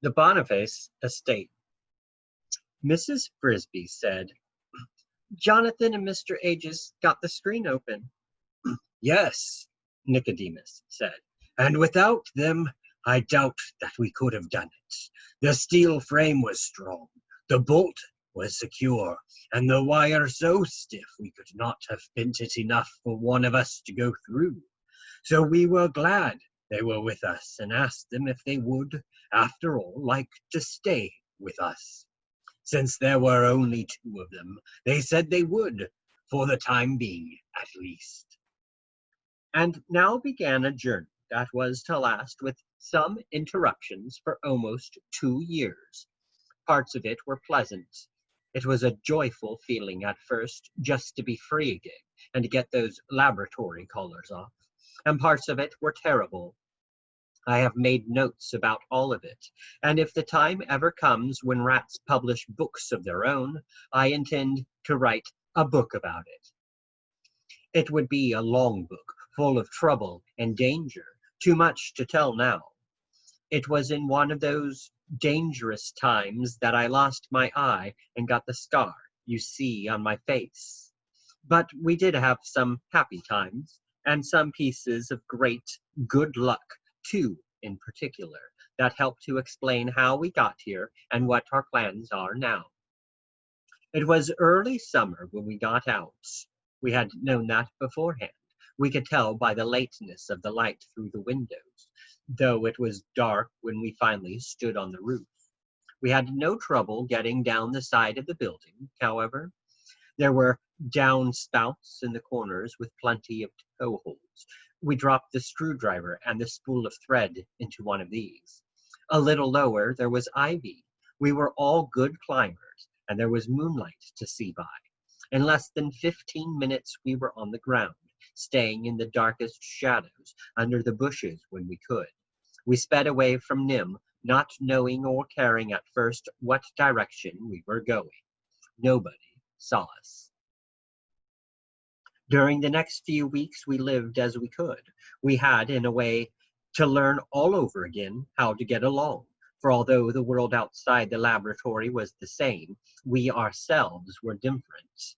The Boniface estate. Mrs. Frisby said, "Jonathan and Mr. Aegis got the screen open." "Yes," Nicodemus said, "and without them, I doubt that we could have done it. The steel frame was strong, the bolt was secure, and the wire so stiff we could not have bent it enough for one of us to go through. So we were glad they were with us and asked them if they would, after all, like to stay with us. Since there were only two of them, they said they would, for the time being at least." And now began a journey that was to last with some interruptions for almost 2 years. Parts of it were pleasant. It was a joyful feeling at first just to be free again and to get those laboratory collars off. And parts of it were terrible. I have made notes about all of it, and if the time ever comes when rats publish books of their own, I intend to write a book about it. It would be a long book, full of trouble and danger, too much to tell now. It was in one of those dangerous times that I lost my eye and got the scar you see on my face. But we did have some happy times, and some pieces of great good luck, too, in particular, that help to explain how we got here and what our plans are now. It was early summer when we got out. We had known that beforehand. We could tell by the lateness of the light through the windows, though it was dark when we finally stood on the roof. We had no trouble getting down the side of the building, however. There were downspouts in the corners with plenty of toe holds. We dropped the screwdriver and the spool of thread into one of these. A little lower there was ivy. We were all good climbers, and there was moonlight to see by. In less than 15 minutes we were on the ground, staying in the darkest shadows under the bushes when we could. We sped away from NIMH, not knowing or caring at first what direction we were going. Nobody saw us. During the next few weeks, we lived as we could. We had, in a way, to learn all over again how to get along, for although the world outside the laboratory was the same, we ourselves were different.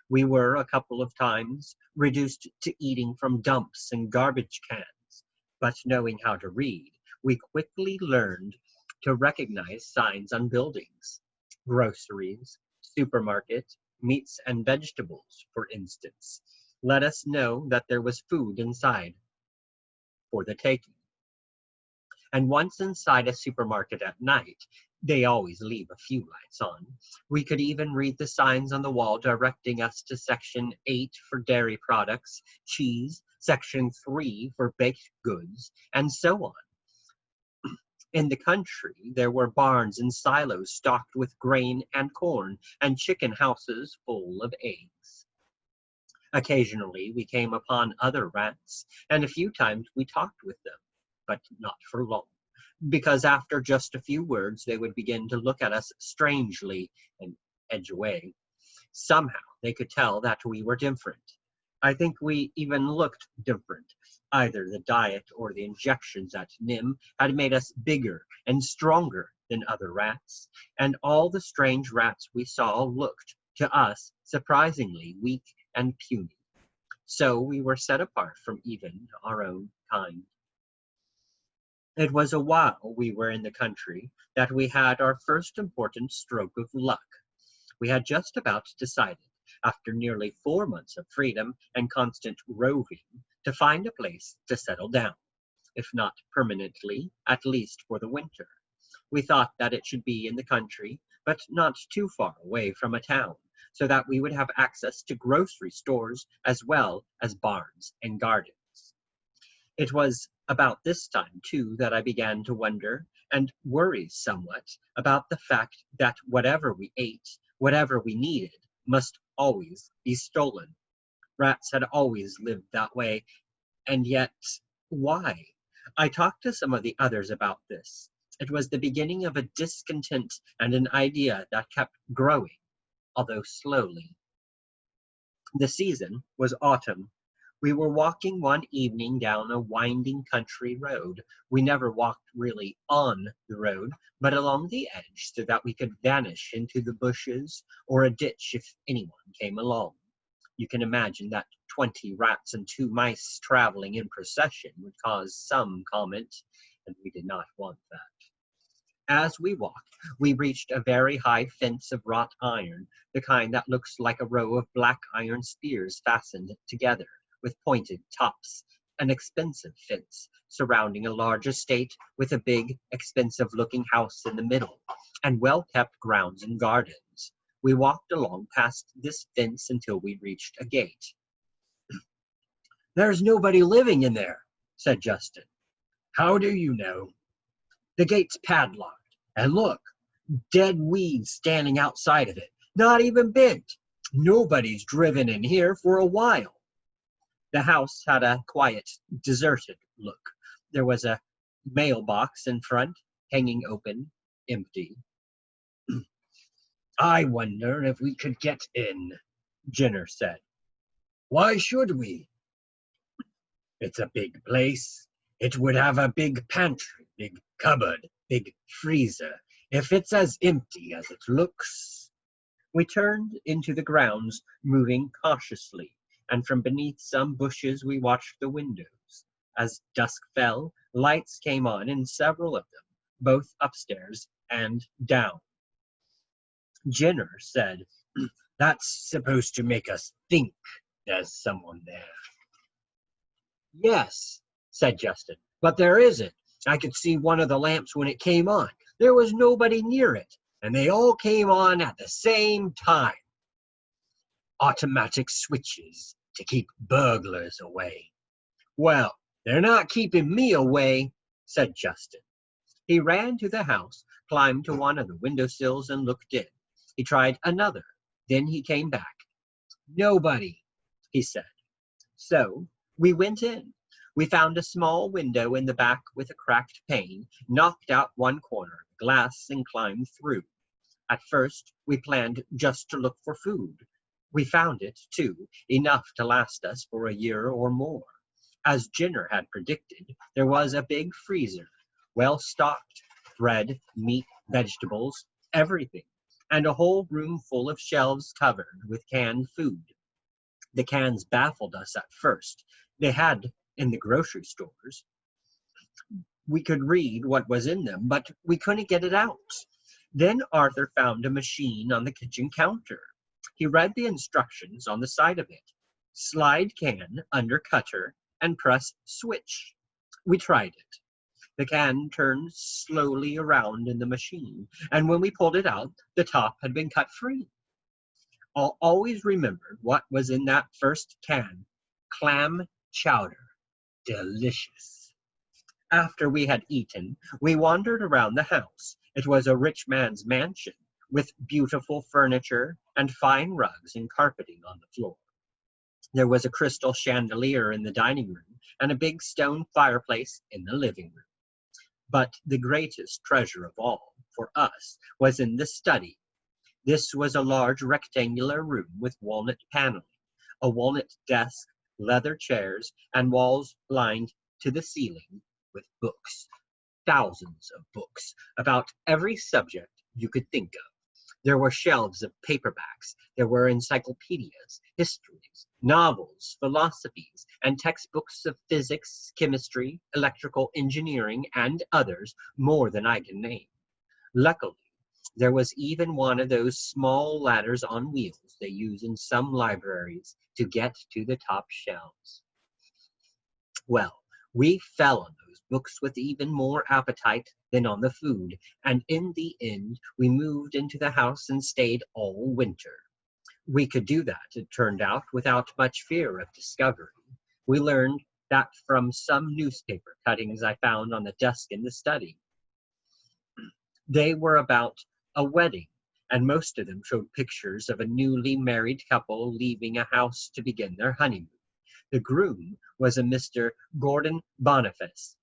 We were, a couple of times, reduced to eating from dumps and garbage cans, but knowing how to read, we quickly learned to recognize signs on buildings. Groceries, supermarket, meats and vegetables, for instance, let us know that there was food inside for the taking. And once inside a supermarket at night, they always leave a few lights on, we could even read the signs on the wall directing us to Section 8 for dairy products, cheese, Section 3 for baked goods, and so on. In the country, there were barns and silos stocked with grain and corn, and chicken houses full of eggs. Occasionally, we came upon other rats, and a few times we talked with them, but not for long, because after just a few words, they would begin to look at us strangely and edge away. Somehow, they could tell that we were different. I think we even looked different. Either the diet or the injections at NIMH had made us bigger and stronger than other rats, and all the strange rats we saw looked, to us, surprisingly weak and puny. So we were set apart from even our own kind. It was a while we were in the country that we had our first important stroke of luck. We had just about decided, after nearly 4 months of freedom and constant roving, to find a place to settle down, if not permanently, at least for the winter. We thought that it should be in the country, but not too far away from a town, so that we would have access to grocery stores as well as barns and gardens. It was about this time, too, that I began to wonder and worry somewhat about the fact that whatever we ate, whatever we needed, must always be stolen. Rats had always lived that way, and yet, why? I talked to some of the others about this. It was the beginning of a discontent and an idea that kept growing, although slowly. The season was autumn. We were walking one evening down a winding country road. We never walked really on the road, but along the edge so that we could vanish into the bushes or a ditch if anyone came along. You can imagine that 20 rats and 2 mice traveling in procession would cause some comment, and we did not want that. As we walked, we reached a very high fence of wrought iron, the kind that looks like a row of black iron spears fastened together, with pointed tops, an expensive fence surrounding a large estate with a big, expensive-looking house in the middle, and well-kept grounds and gardens. We walked along past this fence until we reached a gate. "There's nobody living in there," said Justin. "How do you know?" "The gate's padlocked, and look, dead weeds standing outside of it, not even bent. Nobody's driven in here for a while." The house had a quiet, deserted look. There was a mailbox in front, hanging open, empty. "I wonder if we could get in," Jenner said. "Why should we?" "It's a big place. It would have a big pantry, big cupboard, big freezer. If it's as empty as it looks." We turned into the grounds, moving cautiously, and from beneath some bushes we watched the windows. As dusk fell, lights came on in several of them, both upstairs and down. Jenner said, "That's supposed to make us think there's someone there." "Yes," said Justin, "but there isn't. I could see one of the lamps when it came on. There was nobody near it, and they all came on at the same time. Automatic switches to keep burglars away." "Well, they're not keeping me away," said Justin. He ran to the house, climbed to one of the windowsills, and looked in. He tried another. Then he came back. "Nobody," he said. So we went in. We found a small window in the back with a cracked pane, knocked out one corner of the glass, and climbed through. At first, we planned just to look for food. We found it, too, enough to last us for a year or more. As Jenner had predicted, there was a big freezer, well stocked, bread, meat, vegetables, everything, and a whole room full of shelves covered with canned food. The cans baffled us at first. They had in the grocery stores. We could read what was in them, but we couldn't get it out. Then Arthur found a machine on the kitchen counter. He read the instructions on the side of it. Slide can under cutter and press switch. We tried it. The can turned slowly around in the machine, and when we pulled it out, the top had been cut free. I'll always remember what was in that first can. Clam chowder. Delicious. After we had eaten, we wandered around the house. It was a rich man's mansion, with beautiful furniture and fine rugs and carpeting on the floor. There was a crystal chandelier in the dining room and a big stone fireplace in the living room. But the greatest treasure of all, for us, was in the study. This was a large rectangular room with walnut paneling, a walnut desk, leather chairs, and walls lined to the ceiling with books. Thousands of books about every subject you could think of. There were shelves of paperbacks. There were encyclopedias, histories, novels, philosophies, and textbooks of physics, chemistry, electrical engineering, and others more than I can name. Luckily, there was even one of those small ladders on wheels they use in some libraries to get to the top shelves. Well, we fell on those books with even more appetite than on the food, and in the end we moved into the house and stayed all winter. We could do that, it turned out, without much fear of discovery. We learned that from some newspaper cuttings I found on the desk in the study. They were about a wedding, and most of them showed pictures of a newly married couple leaving a house to begin their honeymoon. The groom was a Mr. Gordon Boniface,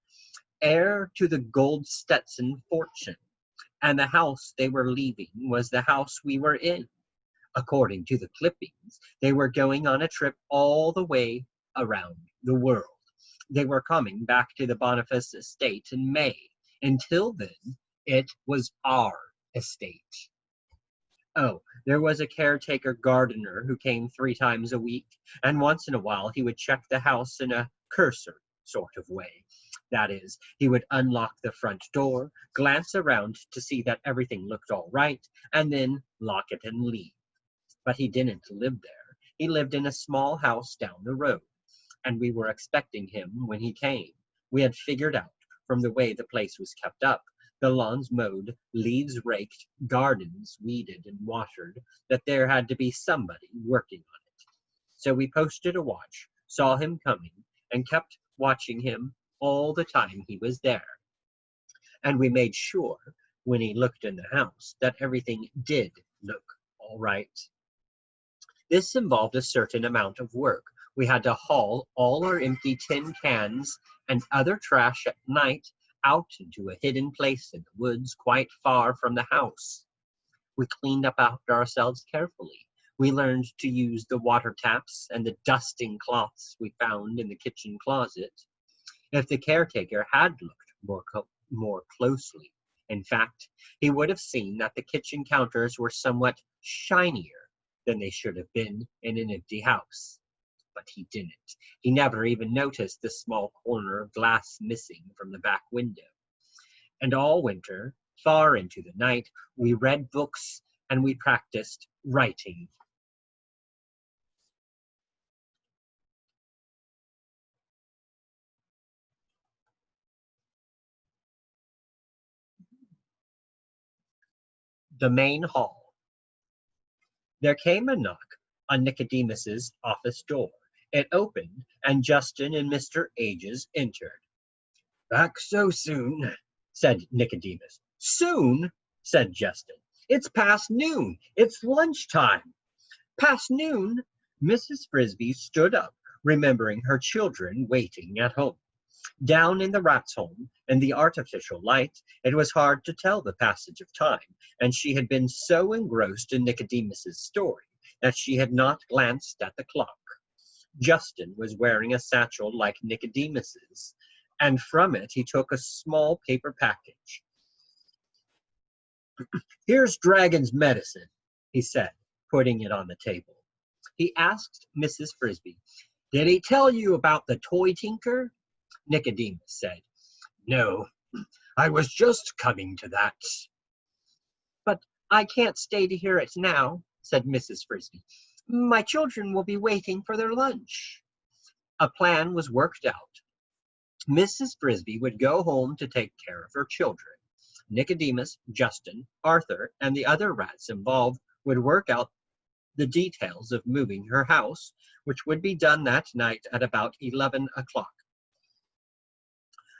heir to the gold Stetson fortune, and the house they were leaving was the house we were in. According to the clippings, they were going on a trip all the way around the world. They were coming back to the Boniface estate in May. Until then, it was our estate. Oh, there was a caretaker gardener who came 3 times a week, and once in a while he would check the house in a cursory sort of way. That is, he would unlock the front door, glance around to see that everything looked all right, and then lock it and leave. But he didn't live there. He lived in a small house down the road, and we were expecting him when he came. We had figured out, from the way the place was kept up, the lawns mowed, leaves raked, gardens weeded and watered, that there had to be somebody working on it. So we posted a watch, saw him coming, and kept watching him all the time he was there. And we made sure, when he looked in the house, that everything did look all right. This involved a certain amount of work. We had to haul all our empty tin cans and other trash at night out into a hidden place in the woods quite far from the house. We cleaned up after ourselves carefully. We learned to use the water taps and the dusting cloths we found in the kitchen closet. If the caretaker had looked more closely, in fact, he would have seen that the kitchen counters were somewhat shinier than they should have been in an empty house. But he didn't. He never even noticed the small corner of glass missing from the back window. And all winter, far into the night, we read books and we practiced writing. The main hall. There came a knock on Nicodemus's office door. It opened, and Justin and Mr. Ages entered. "Back so soon?" said Nicodemus. "Soon?" said Justin. "It's past noon. It's lunchtime." "Past noon?" Mrs. Frisby stood up, remembering her children waiting at home. Down in the rat's home, in the artificial light, it was hard to tell the passage of time, and she had been so engrossed in Nicodemus's story that she had not glanced at the clock. Justin was wearing a satchel like Nicodemus's, and from it he took a small paper package. "Here's Dragon's medicine," he said, putting it on the table. He asked Mrs. Frisby, "Did he tell you about the toy tinker?" Nicodemus said, "No, I was just coming to that." "But I can't stay to hear it now," said Mrs. Frisby. "My children will be waiting for their lunch." A plan was worked out. Mrs. Frisby would go home to take care of her children. Nicodemus, Justin, Arthur, and the other rats involved would work out the details of moving her house, which would be done that night at about 11 o'clock.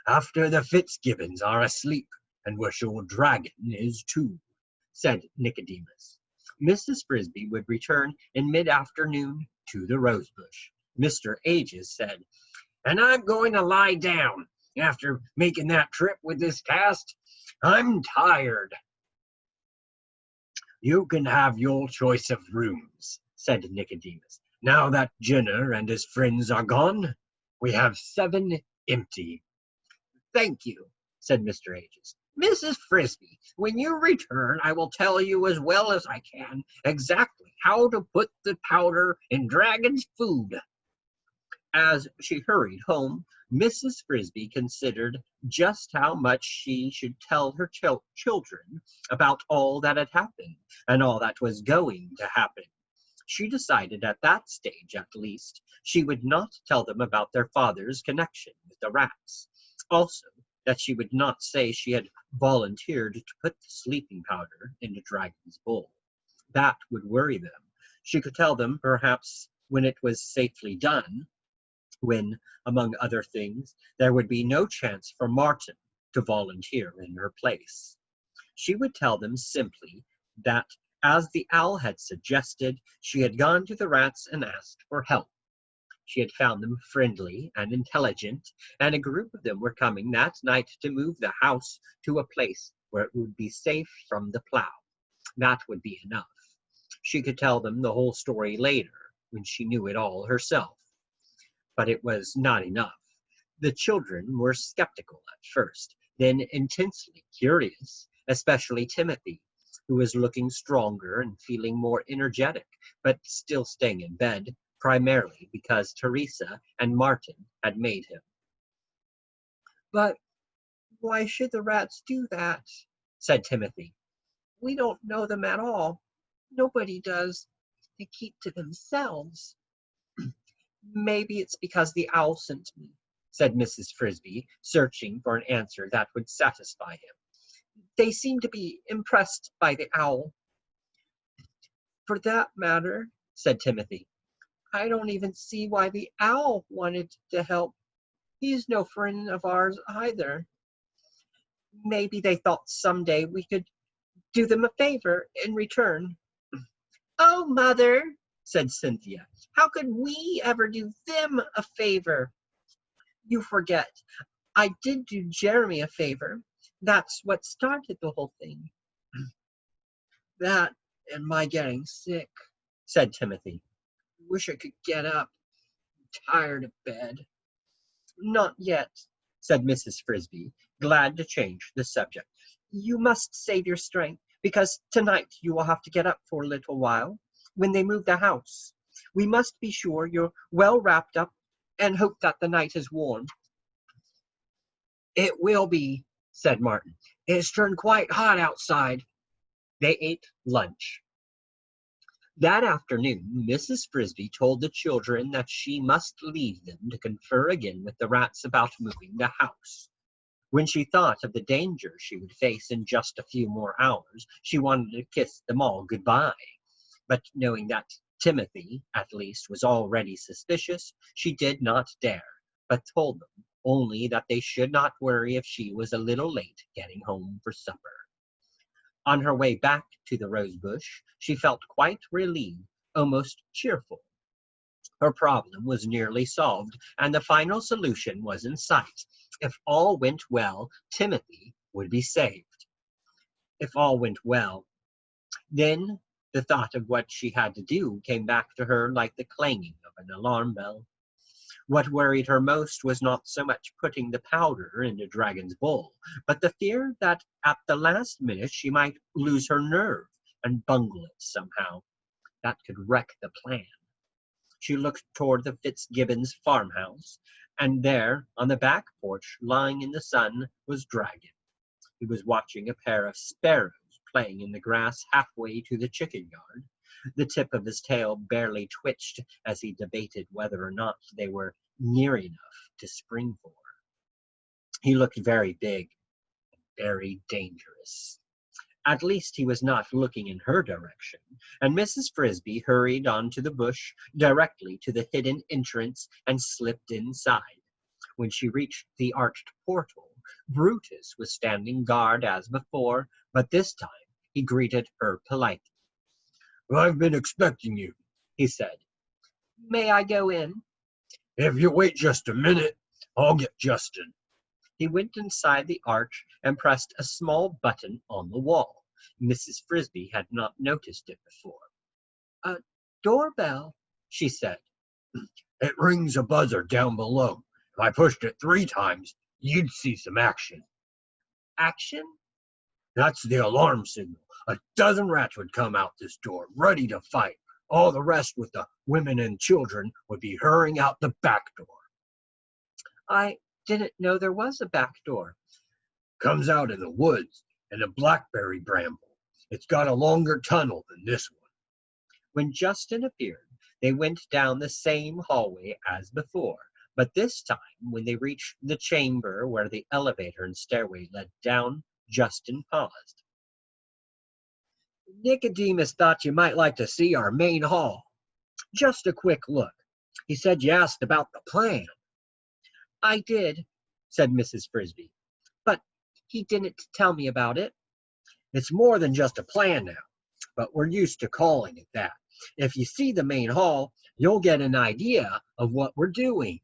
"After the Fitzgibbons are asleep, and we're sure Dragon is too," said Nicodemus. Mrs. Frisby would return in mid-afternoon to the rosebush. Mr. Ages said, "And I'm going to lie down after making that trip with this cast. I'm tired." "You can have your choice of rooms," said Nicodemus. "Now that Jenner and his friends are gone, we have 7 empty." "Thank you," said Mr. Ages. "Mrs. Frisby, when you return, I will tell you as well as I can exactly how to put the powder in Dragon's food." As she hurried home, Mrs. Frisby considered just how much she should tell her children about all that had happened and all that was going to happen. She decided at that stage, at least, she would not tell them about their father's connection with the rats. Also, that she would not say she had volunteered to put the sleeping powder into Dragon's bowl. That would worry them. She could tell them, perhaps, when it was safely done, when, among other things, there would be no chance for Martin to volunteer in her place. She would tell them simply that, as the owl had suggested, she had gone to the rats and asked for help. She had found them friendly and intelligent, and a group of them were coming that night to move the house to a place where it would be safe from the plow. That would be enough. She could tell them the whole story later, when she knew it all herself. But it was not enough. The children were skeptical at first, then intensely curious, especially Timothy, who was looking stronger and feeling more energetic, but still staying in bed, primarily because Teresa and Martin had made him. "But why should the rats do that?" said Timothy. "We don't know them at all. Nobody does. They keep to themselves." "Maybe it's because the owl sent me," said Mrs. Frisby, searching for an answer that would satisfy him. "They seem to be impressed by the owl." "For that matter," said Timothy, "I don't even see why the owl wanted to help. He's no friend of ours either." "Maybe they thought someday we could do them a favor in return." "Oh, Mother," said Cynthia, "how could we ever do them a favor?" "You forget. I did do Jeremy a favor. That's what started the whole thing." "That and my getting sick," said Timothy. "Wish I could get up. I'm tired of bed." "Not yet," said Mrs. Frisby, glad to change the subject. "You must save your strength, because tonight you will have to get up for a little while, when they move the house. We must be sure you're well wrapped up, and hope that the night is warm." "It will be," said Martin. "It's turned quite hot outside." They ate lunch. That afternoon Mrs. Frisby told the children that she must leave them to confer again with the rats about moving the house. When she thought of the danger she would face in just a few more hours, she wanted to kiss them all goodbye. But knowing that Timothy, at least, was already suspicious, she did not dare, but told them only that they should not worry if she was a little late getting home for supper. On her way back to the rose bush, she felt quite relieved, almost cheerful. Her problem was nearly solved, and the final solution was in sight. If all went well, Timothy would be saved. If all went well, then the thought of what she had to do came back to her like the clanging of an alarm bell. What worried her most was not so much putting the powder in the dragon's bowl, but the fear that at the last minute she might lose her nerve and bungle it somehow. That could wreck the plan. She looked toward the Fitzgibbons farmhouse, and there, on the back porch, lying in the sun, was Dragon. He was watching a pair of sparrows playing in the grass halfway to the chicken yard. The tip of his tail barely twitched as he debated whether or not they were near enough to spring for. He looked very big, very dangerous. At least he was not looking in her direction, and Mrs. Frisby hurried on to the bush directly to the hidden entrance and slipped inside. When she reached the arched portal, Brutus was standing guard as before, but this time he greeted her politely. "I've been expecting you," he said. "May I go in?" "If you wait just a minute, I'll get Justin." He went inside the arch and pressed a small button on the wall. Mrs. Frisby had not noticed it before. "A doorbell," she said. "It rings a buzzer down below. If I pushed it 3 times, you'd see some action." "Action?" "That's the alarm signal. A dozen rats would come out this door, ready to fight. All the rest, with the women and children, would be hurrying out the back door." "I didn't know there was a back door." "Comes out in the woods, in a blackberry bramble. It's got a longer tunnel than this one." When Justin appeared, they went down the same hallway as before, but this time, when they reached the chamber where the elevator and stairway led down, Justin paused. "Nicodemus thought you might like to see our main hall. Just a quick look. He said you asked about the plan." "I did," said Mrs. Frisby, "but he didn't tell me about it." "It's more than just a plan now, but we're used to calling it that. If you see the main hall, you'll get an idea of what we're doing."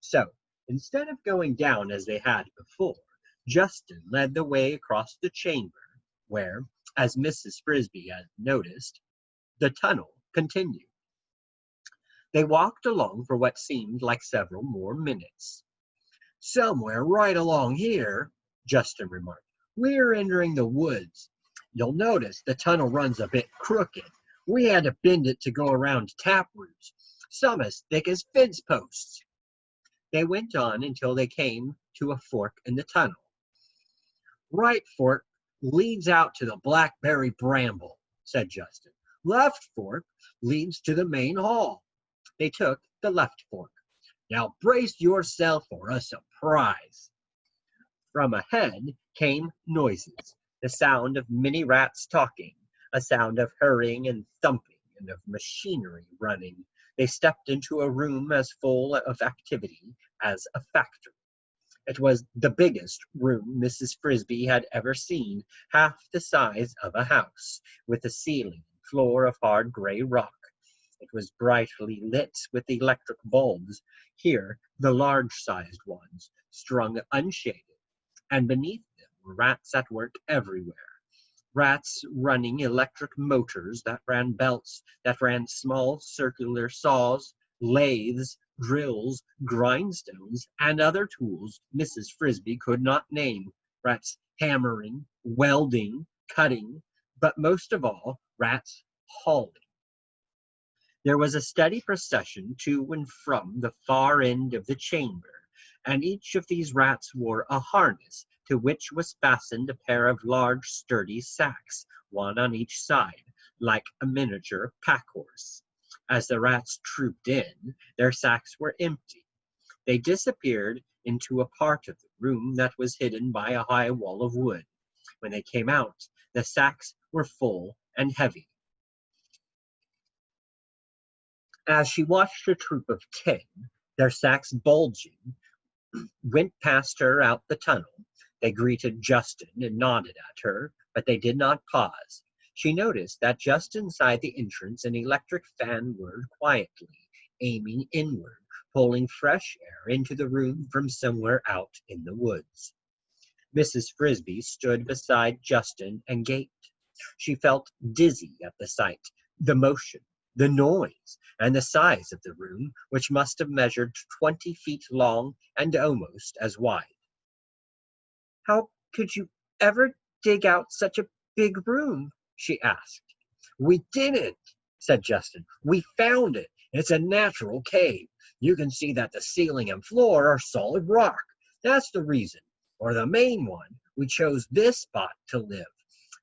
So, instead of going down as they had before, Justin led the way across the chamber, where, as Mrs. Frisby had noticed, the tunnel continued. They walked along for what seemed like several more minutes. "Somewhere right along here," Justin remarked. "We're entering the woods. You'll notice the tunnel runs a bit crooked. We had to bend it to go around tap roots, some as thick as fence posts." They went on until they came to a fork in the tunnel. "Right fork leads out to the blackberry bramble," said Justin. "Left fork leads to the main hall." They took the left fork. "Now brace yourself for a surprise." From ahead came noises, the sound of many rats talking, a sound of hurrying and thumping, and of machinery running. They stepped into a room as full of activity as a factory. It was the biggest room Mrs. Frisby had ever seen, half the size of a house, with a ceiling and floor of hard gray rock. It was brightly lit with electric bulbs, here the large-sized ones, strung unshaded, and beneath them were rats at work everywhere. Rats running electric motors that ran belts, that ran small circular saws, lathes, drills, grindstones, and other tools Mrs. Frisby could not name. Rats hammering, welding, cutting, but most of all, rats hauling. There was a steady procession to and from the far end of the chamber, and each of these rats wore a harness to which was fastened a pair of large sturdy sacks, one on each side, like a miniature pack-horse. As the rats trooped in, their sacks were empty. They disappeared into a part of the room that was hidden by a high wall of wood. When they came out, the sacks were full and heavy. As she watched a troop of 10, their sacks bulging, went past her out the tunnel. They greeted Justin and nodded at her, but they did not pause. She noticed that just inside the entrance an electric fan whirred quietly, aiming inward, pulling fresh air into the room from somewhere out in the woods. Mrs. Frisby stood beside Justin and gaped. She felt dizzy at the sight, the motion, the noise, and the size of the room, which must have measured 20 feet long and almost as wide. "How could you ever dig out such a big room?" she asked. "We didn't," said Justin. "We found it. It's a natural cave. You can see that the ceiling and floor are solid rock. That's the reason, or the main one, we chose this spot to live.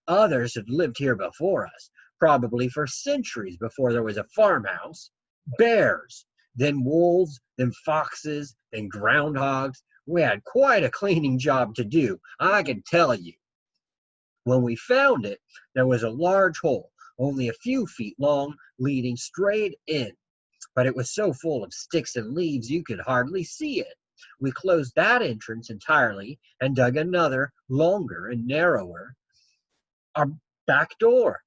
Others have lived here before us, probably for centuries before there was a farmhouse. Bears, then wolves, then foxes, then groundhogs. We had quite a cleaning job to do, I can tell you. When we found it, there was a large hole, only a few feet long, leading straight in. But it was so full of sticks and leaves you could hardly see it. We closed that entrance entirely and dug another, longer and narrower, our back door.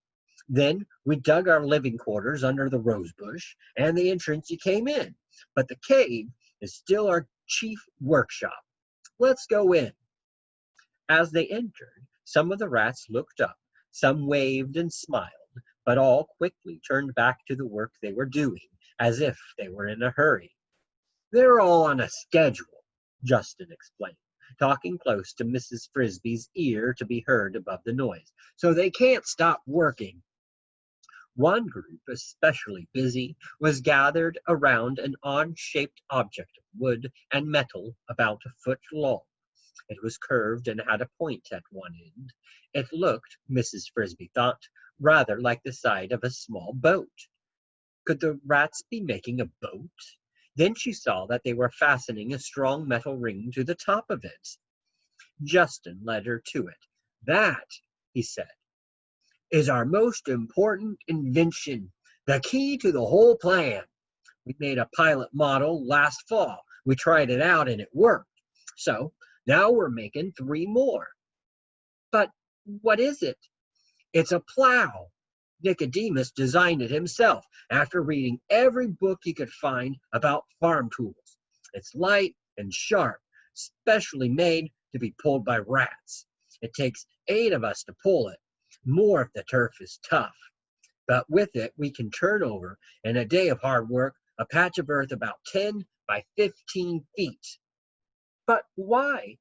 Then we dug our living quarters under the rose bush and the entrance you came in. But the cave is still our chief workshop. Let's go in." As they entered, some of the rats looked up, some waved and smiled, but all quickly turned back to the work they were doing, as if they were in a hurry. "They're all on a schedule," Justin explained, talking close to Mrs. Frisby's ear to be heard above the noise, "so they can't stop working." One group, especially busy, was gathered around an odd-shaped object of wood and metal about a foot long. It was curved and had a point at one end. It looked, Mrs. Frisby thought, rather like the side of a small boat. Could the rats be making a boat? Then she saw that they were fastening a strong metal ring to the top of it. Justin led her to it. "That," he said, "is our most important invention, the key to the whole plan. We made a pilot model last fall. We tried it out and it worked. So now we're making 3 more." "But what is it?" "It's a plow. Nicodemus designed it himself after reading every book he could find about farm tools. It's light and sharp, specially made to be pulled by rats. It takes 8 of us to pull it. More if the turf is tough. But with it, we can turn over, in a day of hard work, A patch of earth about 10 by 15 feet. But why?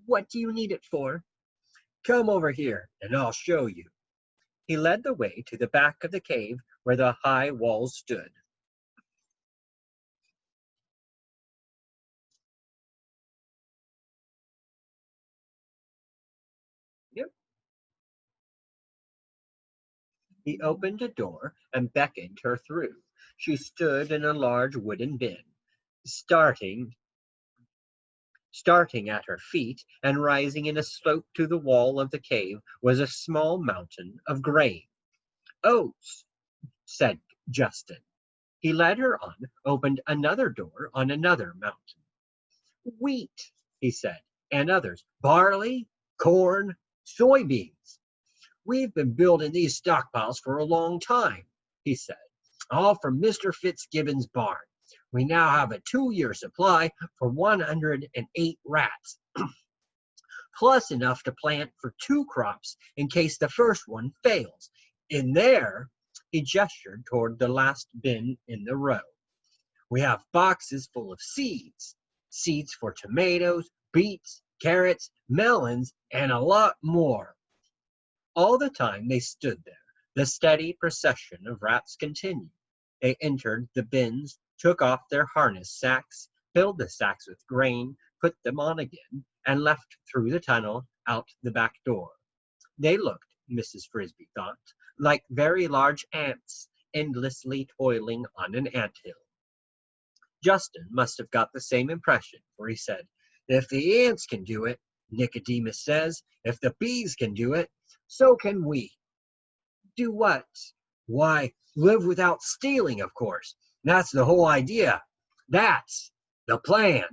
What do you need it for? Come over here, and I'll show you. He led the way to the back of the cave where the high walls stood. Yep. He opened a door and beckoned her through. She stood in a large wooden bin. Starting at her feet and rising in a slope to the wall of the cave was a small mountain of grain. Oats, said Justin. He led her on, opened another door on another mountain. Wheat, he said, and others. Barley, corn, soybeans. We've been building these stockpiles for a long time, he said, all from Mr. Fitzgibbon's barn. We now have a 2-year supply for 108 rats, plus enough to plant for 2 crops in case the first one fails. In there, he gestured toward the last bin in the row. We have boxes full of seeds. Seeds for tomatoes, beets, carrots, melons, and a lot more. All the time they stood there, the steady procession of rats continued. They entered the bins, took off their harness sacks, filled the sacks with grain, put them on again, and left through the tunnel out the back door. They looked, Mrs. Frisby thought, like very large ants, endlessly toiling on an anthill. Justin must have got the same impression, for he said, "If the ants can do it, Nicodemus says, if the bees can do it, so can we." Do what? Why, live without stealing, of course. That's the whole idea. That's the plan.